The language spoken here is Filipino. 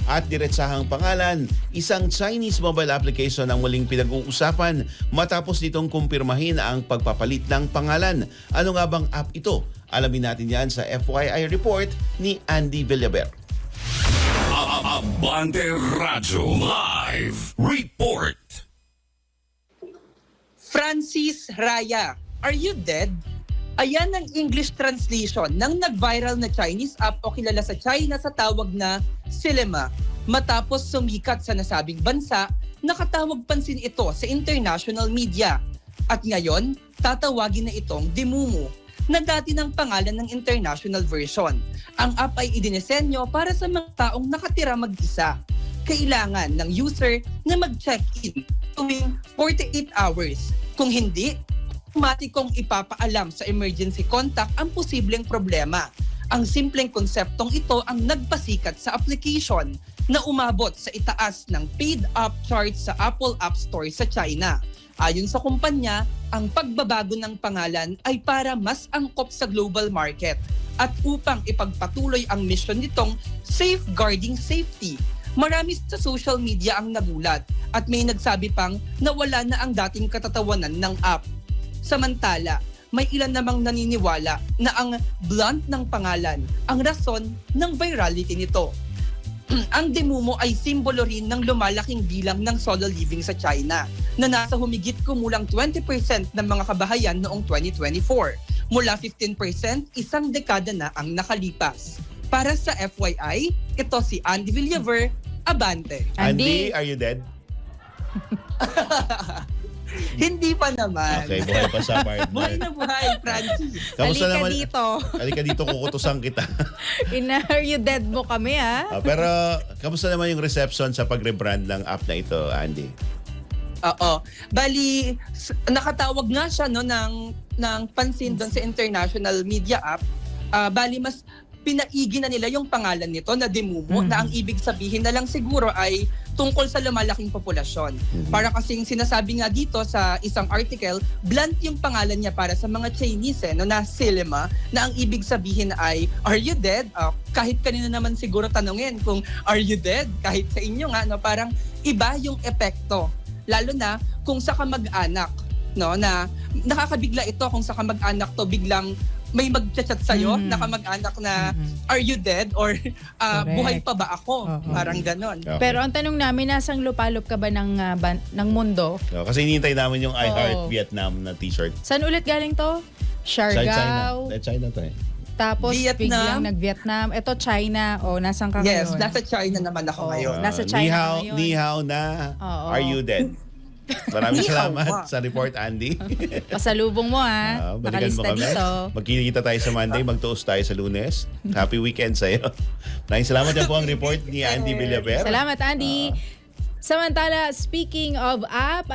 At diretsahang pangalan, isang Chinese mobile application ang muling pinag-uusapan matapos nitong kumpirmahin ang pagpapalit ng pangalan. Ano nga bang app ito? Alamin natin yan sa FYI report ni Andy Villaber. Abante Radyo Live Report. Francis Raya, are you dead? Ayan ang English translation ng nag-viral na Chinese app o kilala sa China sa tawag na Silema. Matapos sumikat sa nasabing bansa, nakatawag pansin ito sa international media. At ngayon, tatawagin na itong Dimumu, na dati ng pangalan ng international version. Ang app ay idinisenyo para sa mga taong nakatira mag-isa. Kailangan ng user na mag-check-in tuwing 48 hours. Kung hindi, automatikong ipapaalam sa emergency contact ang posibleng problema. Ang simpleng konseptong ito ang nagpasikat sa application na umabot sa itaas ng paid app chart sa Apple App Store sa China. Ayon sa kumpanya, ang pagbabago ng pangalan ay para mas angkop sa global market at upang ipagpatuloy ang mission nitong safeguarding safety. Marami sa social media ang nagulat at may nagsabi pang nawala na ang dating katatawanan ng app. Samantala, may ilan namang naniniwala na ang blunt ng pangalan ang rason ng virality nito. Ang Dimumu ay simbolo rin ng lumalaking bilang ng solo living sa China na nasa humigit kumulang 20% ng mga kabahayan noong 2024. Mula 15%, isang dekada na ang nakalipas. Para sa FYI, ito si Andy Villaver, Abante. Andy, are you dead? Hindi pa naman. Okay, buhay pa sa partner. Buhay na buhay, Francis. Kamusta Halika naman? dito. Halika dito, kukutusan kita. Are you dead mo kami, ha? Pero, kamusta naman yung reception sa pag-rebrand ng app na ito, Andy? Oo. Bali, nakatawag nga siya no, ng pansin doon sa international media app. Bali, mas pinaigi na nila yung pangalan nito na Dimumu na ang ibig sabihin na lang siguro ay tungkol sa lumalaking populasyon. Para kasing sinasabi nga dito sa isang article, blunt yung pangalan niya para sa mga Chinese no, na Silema, na ang ibig sabihin ay, are you dead? Kahit kanina naman siguro tanungin kung are you dead? Kahit sa inyo nga, no, parang iba yung epekto. Lalo na kung sa kamag-anak, no, na nakakabigla ito kung sa kamag-anak to biglang may mag-chat sa'yo na kamag-anak na are you dead? Or buhay pa ba ako? Parang ganon. Okay. Pero ang tanong namin, nasang lupalop ka ba ng mundo? Kasi hinihintay namin yung I Heart Vietnam na t-shirt. Saan ulit galing to? Sa Siargao. China to eh. Tapos Vietnam. biglang nag-Vietnam. Ito China. O, nasan ka Yes, ngayon? nasa China naman ako ngayon. Nasa China Ni hao, ngayon. ni hao na. Oo. Are you dead? Maraming Ni hao salamat pa. sa report, Andy. Pasalubong mo, ha? Balikan mo Nakalista kami. dito. Magkikita tayo sa Monday, magtuos tayo sa Lunes. Happy weekend sa'yo. Maraming salamat yan po ang report ni Andy Villaver. Salamat, Andy. Samantala, speaking of app...